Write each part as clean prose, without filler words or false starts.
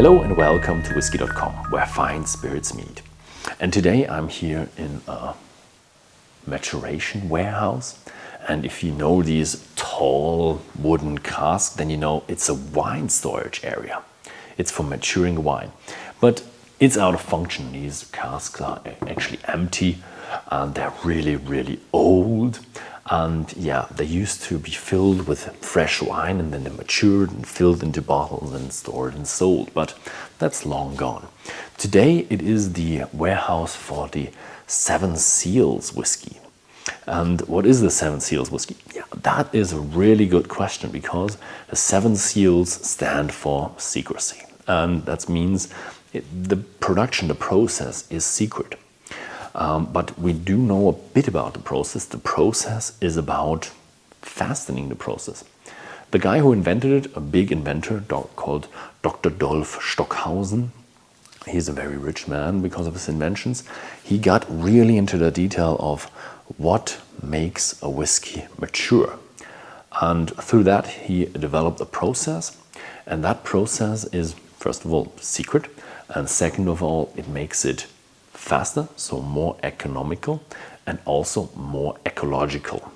Hello and welcome to Whisky.com, where fine spirits meet. And today I'm here in a maturation warehouse. And if you know these tall wooden casks, then you know it's a wine storage area. It's for maturing wine. But it's out of function. These casks are actually empty and they're really, really old. And yeah, they used to be filled with fresh wine and then they matured and filled into bottles and stored and sold. But that's long gone. Today it is the warehouse for the Seven Seals whiskey. And what is the Seven Seals whiskey? Yeah, that is a really good question because the Seven Seals stand for secrecy. And that means the production, the process is secret. But we do know a bit about the process. The process is about fastening the process. The guy who invented it, a big inventor called Dr. Dolf Stockhausen, he's a very rich man because of his inventions. He got really into the detail of what makes a whiskey mature. And through that, he developed a process. And that process is, first of all, secret. And second of all, it makes it faster, so more economical, and also more ecological.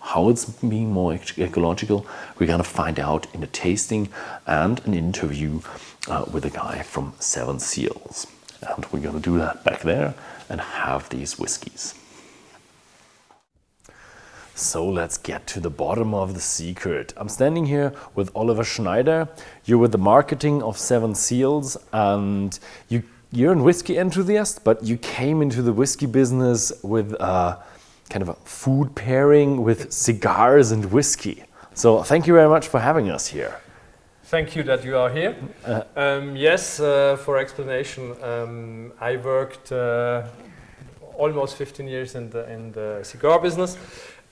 How it's being more ecological, we're going to find out in a tasting and an interview with a guy from Seven Seals. And we're going to do that back there and have these whiskeys. So let's get to the bottom of the secret. I'm standing here with Oliver Schneider. You're with the marketing of Seven Seals, and you're a whiskey enthusiast, but you came into the whiskey business with kind of a food pairing with cigars and whiskey. So thank you very much for having us here. Thank you that you are here. Yes, for explanation, I worked almost 15 years in the cigar business.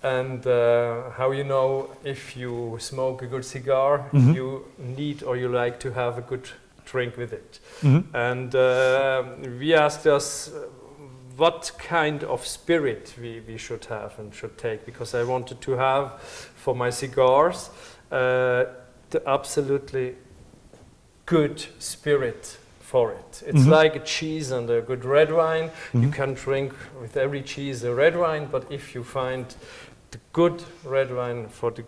And how you know if you smoke a good cigar, you need or you like to have a good drink with it. And we asked us what kind of spirit we should have and should take, because I wanted to have for my cigars the absolutely good spirit for it. It's like a cheese and a good red wine. You can drink with every cheese a red wine, but if you find the good red wine for the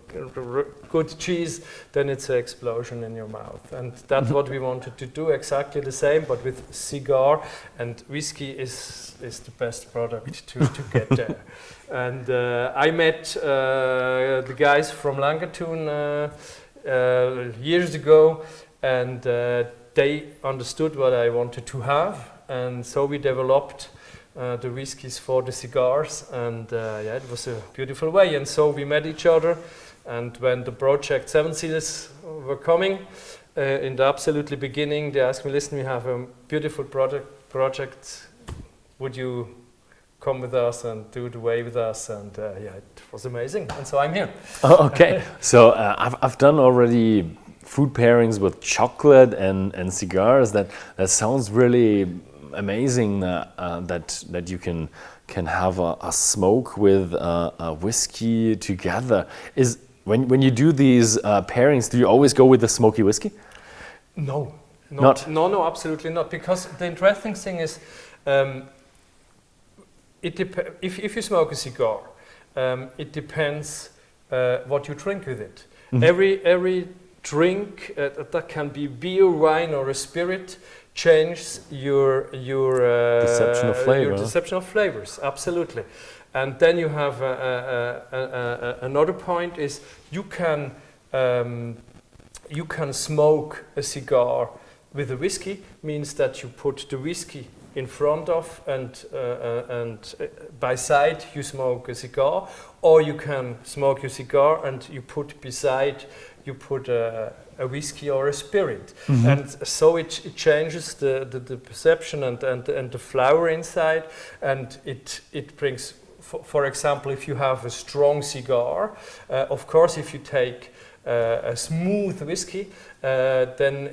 good cheese, then it's an explosion in your mouth. And that's what we wanted to do, exactly the same, but with cigar. And whiskey is the best product to get there. And I met the guys from Langertoon years ago, and they understood what I wanted to have. And so we developed the whiskies for the cigars, and yeah, it was a beautiful way. And so we met each other, and when the project Seven Seals were coming, in the absolutely beginning, they asked me, listen, we have a beautiful project, would you come with us and do the way with us? And yeah, it was amazing, and so I'm here. Oh, okay, so I've done already food pairings with chocolate and cigars. That sounds really amazing that you can have a smoke with a whiskey together. Is when you do these pairings, do you always go with the smoky whiskey? No, absolutely not. Because the interesting thing is, if you smoke a cigar, it depends what you drink with it. Every drink that can be beer, wine, or a spirit changes your deception of flavor. Your deception of flavors, absolutely. And then you have another point is you can smoke a cigar with a whiskey, means that you put the whiskey in front of and by side you smoke a cigar, or you can smoke your cigar and you put beside a whiskey or a spirit, and so it changes the perception and the flower inside, and it brings, for example, if you have a strong cigar, of course, if you take a smooth whiskey, then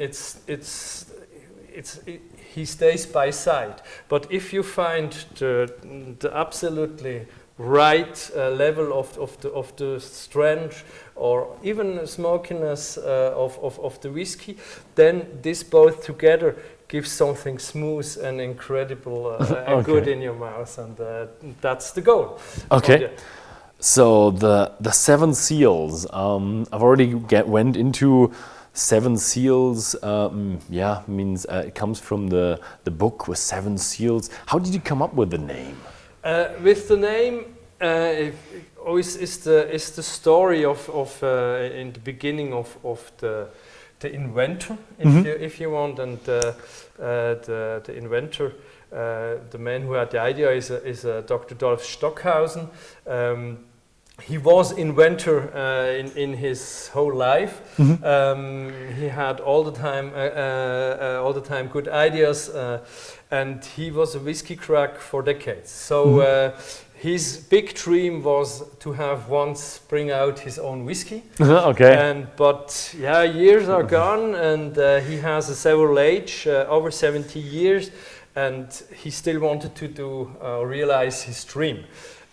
he stays by side. But if you find the absolutely right level of the strength or even smokiness of the whiskey, then this both together gives something smooth and incredible and good in your mouth, and that's the goal. Okay. So the 7 seals, I've already went into 7 seals. Means it comes from the book with 7 seals. How did you come up with the name? With the name, always is the story of in the beginning of the inventor, if you want, and the inventor, the man who had the idea is Dr. Dolf Stockhausen. He was inventor in his whole life. He had all the time good ideas, and he was a whiskey crack for decades. So his big dream was to have once bring out his own whiskey. But years are gone, and he has a several age, over 70 years, and he still wanted to realize his dream.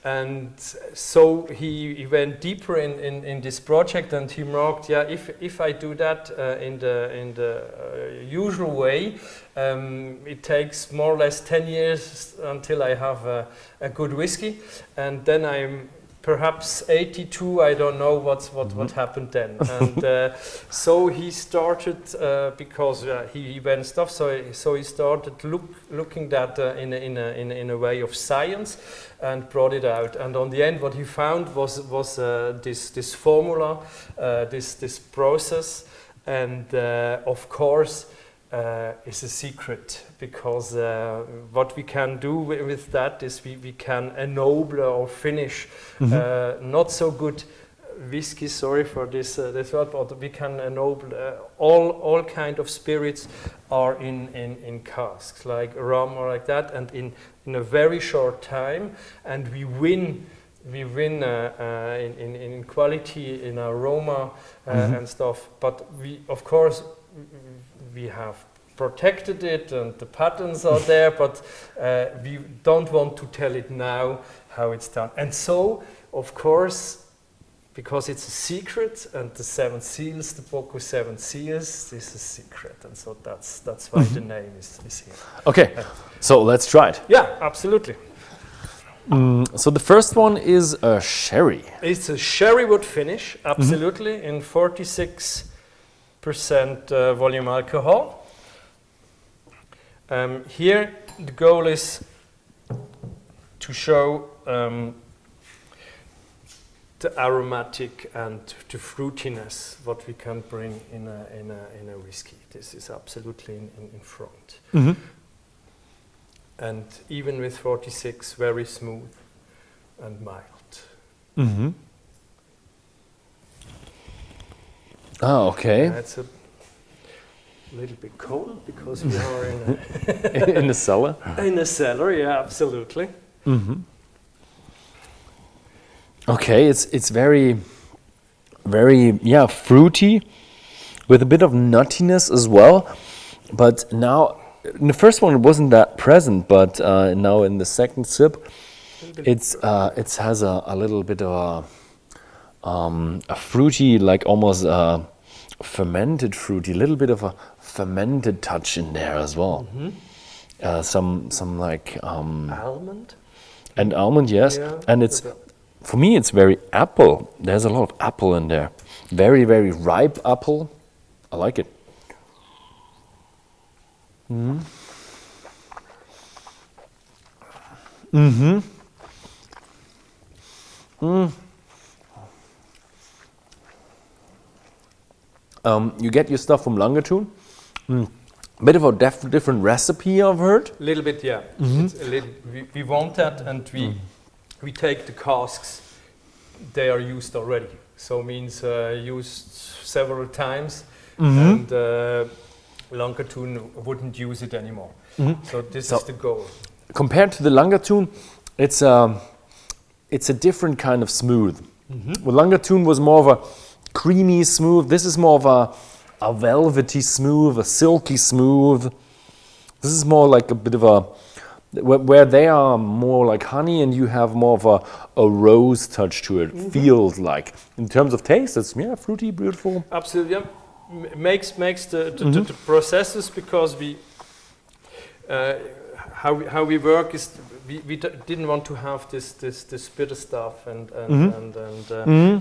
And so he went deeper in this project, and he marked, if I do that in the usual way, it takes more or less 10 years until I have a good whiskey, and then I'm perhaps 82. I don't know what happened then. And so he started because he went stuff. So he started looking that in a way of science, and brought it out. And on the end, what he found was this formula, this process, and of course. Is a secret, because what we can do with that is we can ennoble or finish not so good whiskey. Sorry for this word, but we can ennoble all kind of spirits are in casks like rum or like that, and in a very short time, and we win in quality, in aroma and stuff. But we, of course, we have protected it, and the patents are there, but we don't want to tell it now how it's done. And so, of course, because it's a secret, and the 7 seals, the book with 7 seals, this is a secret, and so that's why the name is here. Okay, so let's try it. Yeah, absolutely. So the first one is a sherry. It's a sherry wood finish, absolutely, in 46% volume alcohol. Here the goal is to show the aromatic and the fruitiness what we can bring in a whiskey. This is absolutely in front. And even with 46, very smooth and mild. Oh, okay. That's a little bit cold because we are in in the cellar. In a cellar, yeah, absolutely. Okay, it's very fruity, with a bit of nuttiness as well. But now, in the first one it wasn't that present, but now in the second sip, it has a little bit of a fruity, like almost fermented fruity, little bit of a fermented touch in there as well. Some like Almond. And almond, yes, Yeah, and it's. For me, it's very apple. There's a lot of apple in there. Very, very ripe apple. I like it. You get your stuff from Langatun. Bit of a different recipe, I've heard. A little bit, yeah. It's a little, we want that, and we take the casks, they are used already. So means used several times, and Langatun wouldn't use it anymore. So this is the goal. Compared to the Langatun, it's a different kind of smooth. Well, Langatun was more of a creamy smooth. This is more of a velvety smooth, a silky smooth. This is more like a bit of where they are more like honey and you have more of a rose touch to it. Feels like in terms of taste, it's fruity, beautiful. Absolutely, yeah. Makes the processes, because we how we work is we didn't want to have this bitter stuff and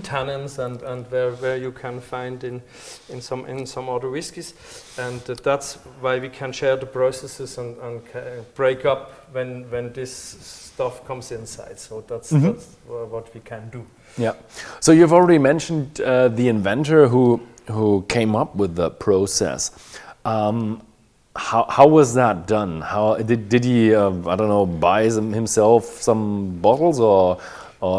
tannins and where you can find in some other whiskies, and that's why we can share the processes and break up when this stuff comes inside. So that's what we can do. Yeah. So you've already mentioned the inventor who came up with the process. How was that done? How did he I don't know, buy himself some bottles or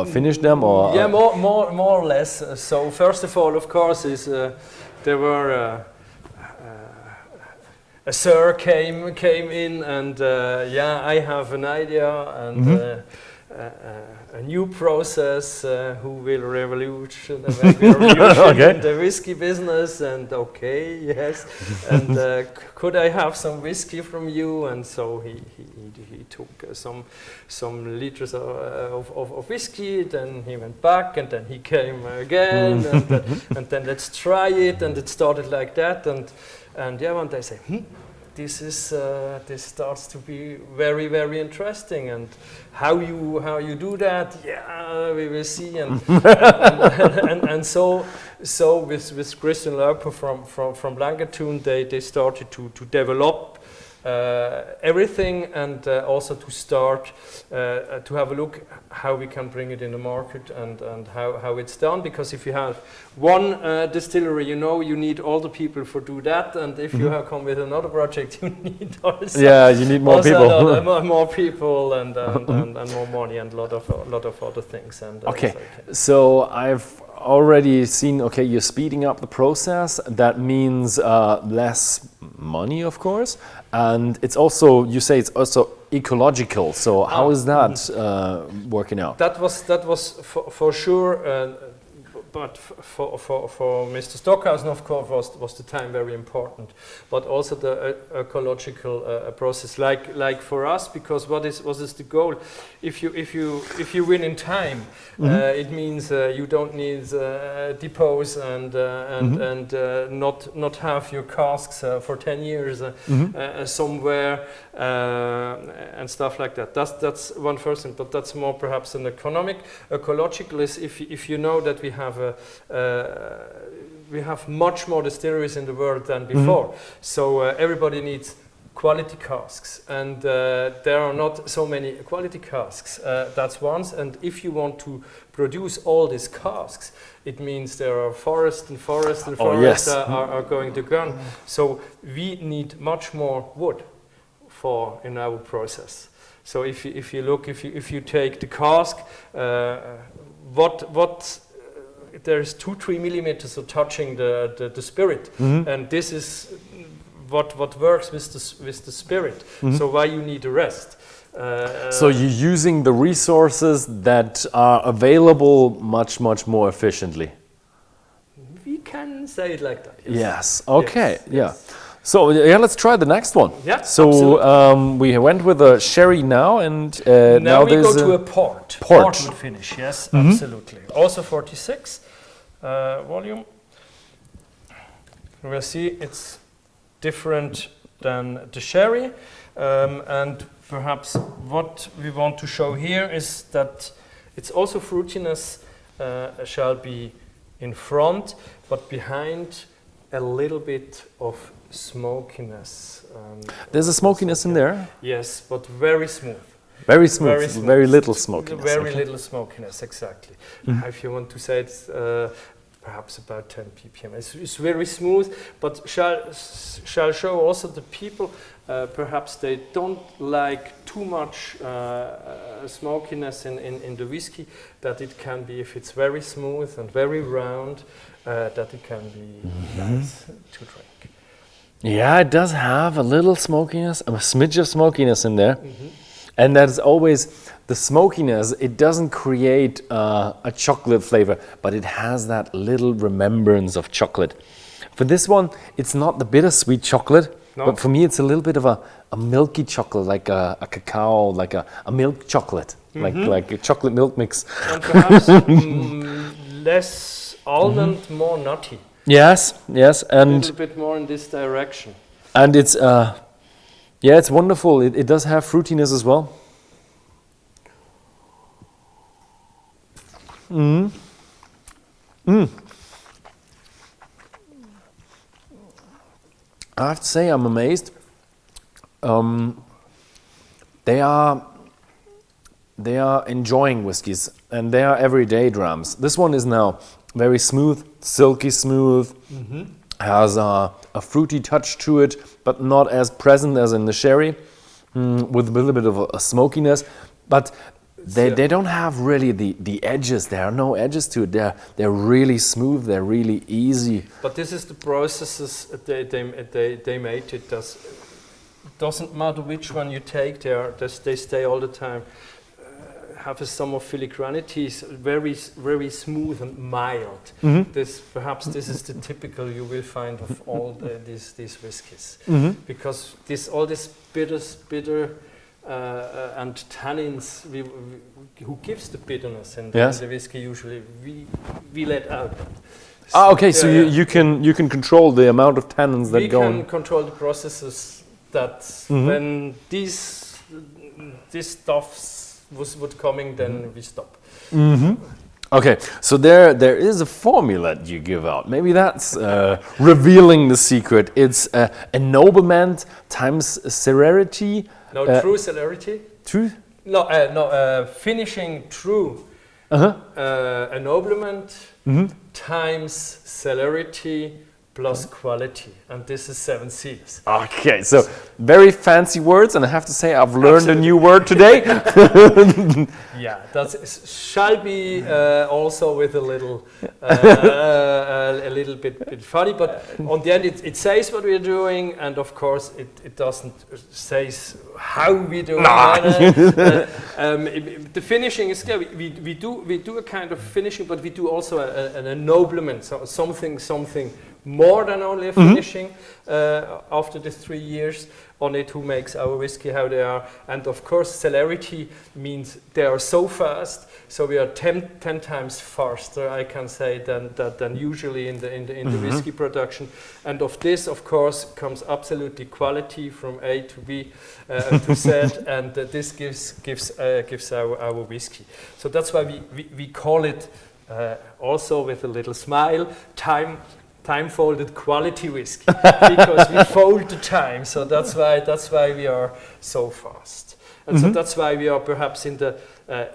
finish them, or yeah, more or less. So first of all, of course, is there were a sir came in and I have an idea and a new process who will revolutionize the whiskey business, and yes, and could I have some whiskey from you? And so he took some liters of whiskey, then he went back, and then he came again, and then let's try it, and it started like that, and one day I say, this starts to be very, very interesting, and how you do that, we will see, and so with Christian Lauper from Langenthun, they started to develop everything, and also to start to have a look how we can bring it in the market and how it's done, because if you have one distillery, you need all the people for do that, and if you have come with another project, you need also you need more people. more people and more money and a lot of other things. And okay, so I've already seen, okay, you're speeding up the process. That means less money, of course, and it's also, you say it's also ecological. So how is that working out? That was for sure. But for Mr. Stockhausen, of course, was the time very important. But also the ecological process, like for us, because what is the goal? If you win in time, it means you don't need depots and not have your casks for 10 years somewhere and stuff like that. That's one first thing, but that's more perhaps an economic. Ecological is if you know that we have much more distilleries in the world than before. So everybody needs quality casks, and there are not so many quality casks. That's one. And if you want to produce all these casks, it means there are forests are going to go. So we need much more wood in our process. So if you take the cask, what there's 2-3 millimeters of touching the spirit, and this is what works with the spirit. So why you need the rest? So you're using the resources that are available much more efficiently. We can say it like that. Yes. Okay. Yes. Yeah. So let's try the next one. Yeah. So we went with a sherry now, and now we go to a port. Portwood finish. Yes, absolutely. Also 46 volume. We'll see it's different than the sherry, and perhaps what we want to show here is that it's also fruitiness shall be in front, but behind a little bit of smokiness. There's a smokiness in there? Yes, but very smooth. Very smooth, very little smokiness. Very little smokiness, exactly. If you want to say it's perhaps about 10 ppm. It's very smooth, but shall show also the people, perhaps they don't like too much smokiness in the whiskey, that it can be, if it's very smooth and very round, that it can be nice to drink. Yeah, it does have a little smokiness, a smidge of smokiness in there. And that's always the smokiness. It doesn't create a chocolate flavor, but it has that little remembrance of chocolate. For this one, it's not the bittersweet chocolate. No. But for me, it's a little bit of a milky chocolate, like a cacao, like a milk chocolate, like a chocolate milk mix. And perhaps less almond, more nutty. Yes, yes, A and little bit more in this direction. and it's it's wonderful. It does have fruitiness as well. I have to say, I'm amazed. They are enjoying whiskies, and they are everyday drams. This one is now very smooth, silky smooth, has a fruity touch to it, but not as present as in the sherry, with a little bit of a smokiness. But they don't have really the edges. There are no edges to it. They're really smooth. They're really easy. But this is the processes they made it. Doesn't matter which one you take. They stay all the time. Have some filigranity, very very smooth and mild. Perhaps this is the typical you will find of all these whiskies, because all this bitter. And tannins, who gives the bitterness in the whiskey usually we let out. Okay, so you can control the amount of tannins that go on. We can control the processes that when these stuffs would coming, then we stop. Okay, so there is a formula that you give out. Maybe that's revealing the secret. It's ennoblement times celerity. No, true celerity. True? No, finishing true ennoblement times celerity plus quality, and this is 7 C's. Okay, so very fancy words, and I have to say I've learned a new word today. Yeah, that shall be also with a little bit funny, but on the end it says what we're doing, and of course it doesn't say how we do it. The finishing is clear. We do a kind of finishing, but we do also an ennoblement, so something more than only a finishing after the 3 years on it, who makes our whiskey how they are. And of course celerity means they are so fast, so we are 10 times faster, I can say, than usually in the whiskey production. And of this of course comes absolutely quality from A to B to Z, and this gives our whiskey. So that's why we call it also with a little smile time-folded quality whiskey, because we fold the time. So that's why we are so fast, and so that's why we are perhaps in the.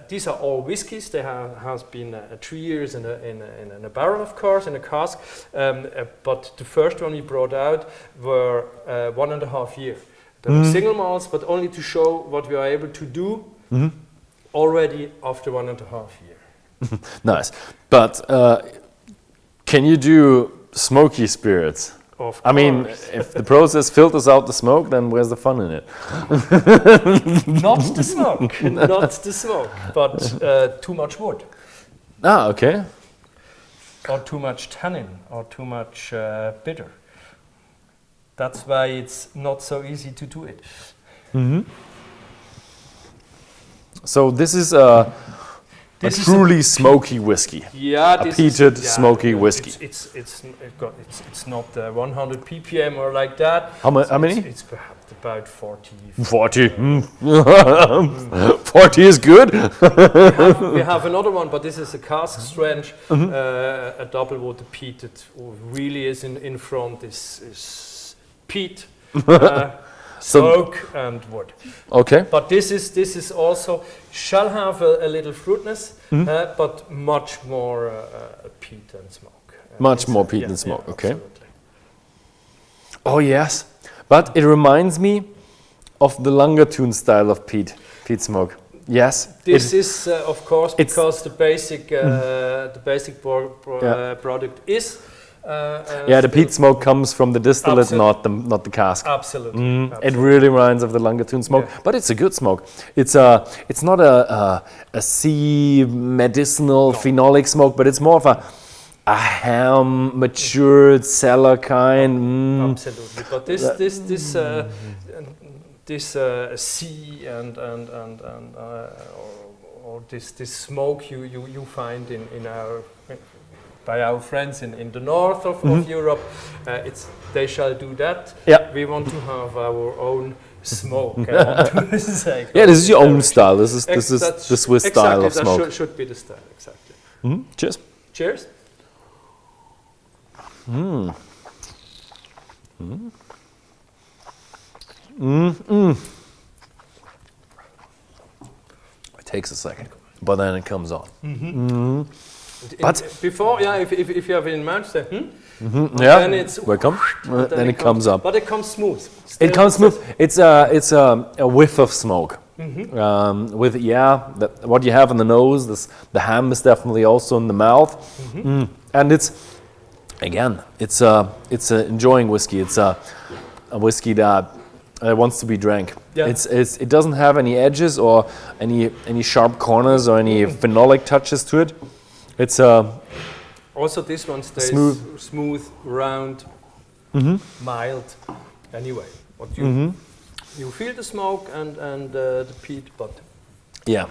These are all whiskies. They has been 3 years in a barrel, of course, in a cask. But the first one we brought out were 1.5 years. They were single malts, but only to show what we are able to do already after 1.5 years. Nice, but can you do smoky spirits? Of course. I mean, if the process filters out the smoke, then where's the fun in it? Not the smoke, not the smoke, but too much wood. Ah, okay. Or too much tannin, or too much bitter. That's why it's not so easy to do it. So this is a truly smoky whiskey. Yeah, a peated smoky whiskey. It's not 100 ppm or like that. How many? It's perhaps about 40. 40. 40 is good. we have another one, but this is a cask strength, a double water peated. Really is in front. This is peat. Smoke and wood. Okay. But this is also shall have a little fruitness, but much more peat and smoke. Much more peat and smoke. Okay. Absolutely. Oh yes, but it reminds me of the Langatun style of peat smoke. Yes. This is of course because the basic product is. The peat smoke comes from the distillate, not the cask. Absolutely. It really reminds of the Langatun smoke, but it's a good smoke. It's not a sea medicinal phenolic smoke, but it's more of a ham, matured cellar kind. Absolutely. But this sea and or this smoke you find in our by our friends in the north of Europe, they shall do that. Yeah. We want to have our own smoke. This is your own style. This is the Swiss style of smoke. That should be the style, exactly. Cheers. Cheers. It takes a second, but then it comes on. But before, if you have it in mouth, then it's welcome. Then it comes up. But it comes smooth. It comes smooth. It's a whiff of smoke. With what you have in the nose. The ham is definitely also in the mouth, and it's enjoying whiskey. It's a whiskey that wants to be drank. Yeah. It doesn't have any edges or any sharp corners or any phenolic touches to it. It's also this one stays smooth, round, mild. Anyway, what you feel the smoke and the peat, but yeah.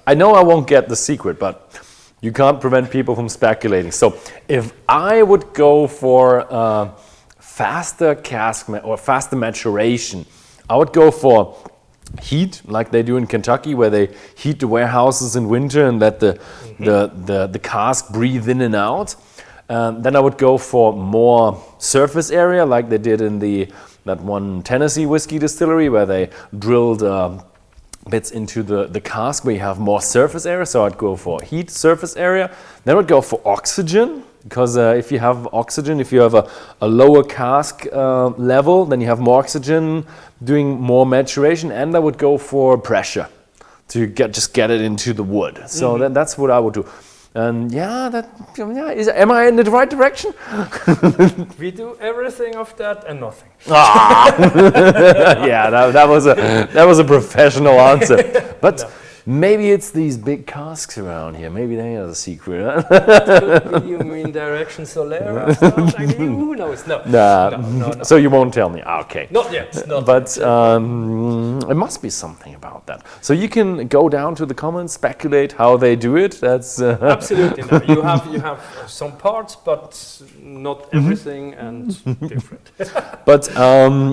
I know I won't get the secret, but you can't prevent people from speculating. So if I would go for faster cask or faster maturation, I would go for heat, like they do in Kentucky, where they heat the warehouses in winter and let the cask breathe in and out. Then I would go for more surface area, like they did in that one Tennessee whiskey distillery, where they drilled bits into the cask where you have more surface area. So I'd go for heat, surface area. Then I'd go for oxygen, because if you have oxygen, if you have a lower cask level, then you have more oxygen doing more maturation. And I would go for pressure to get it into the wood. So that's what I would do. And am I in the right direction? We do everything of that and nothing. That was a professional answer. But maybe it's these big casks around here. Maybe they are the secret. You mean direction Solera? Who knows? No. So you won't tell me. Okay. Not yet. But it must be something about that. So you can go down to the comments, speculate how they do it. That's absolutely. No. You have some parts, but not everything, and different. But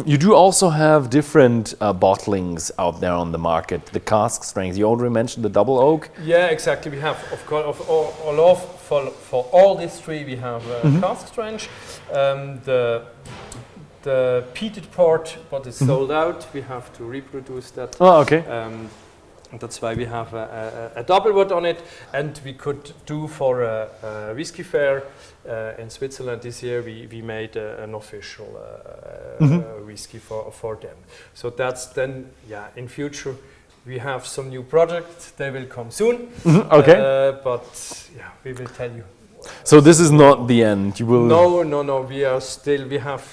you do also have different bottlings out there on the market. The cask strengths. You already mentioned the double oak. Yeah, exactly. We have, of course, for all these three, we have cask strength. The peated part, but it's sold out. We have to reproduce that. Oh, okay. That's why we have a double wood on it, and we could do for a whiskey fair in Switzerland this year. We made an official whiskey for them. So that's then, in future we have some new projects. They will come soon. Okay. But we will tell you. So this is not the end. You will. No. We are still. We have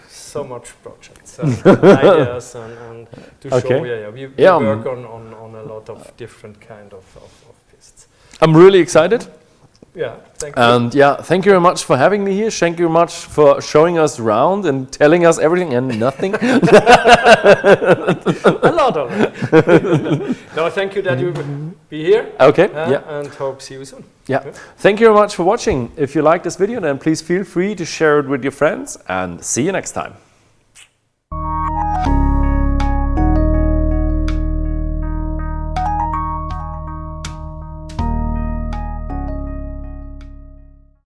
so much projects and ideas and to show. We work on a lot of different kind of pists. I'm really excited. Yeah, thank you. And thank you very much for having me here. Thank you very much for showing us around and telling us everything and nothing. A lot of it. No, thank you that you be here. Okay. And hope see you soon. Yeah. Thank you very much for watching. If you like this video, then please feel free to share it with your friends, and see you next time.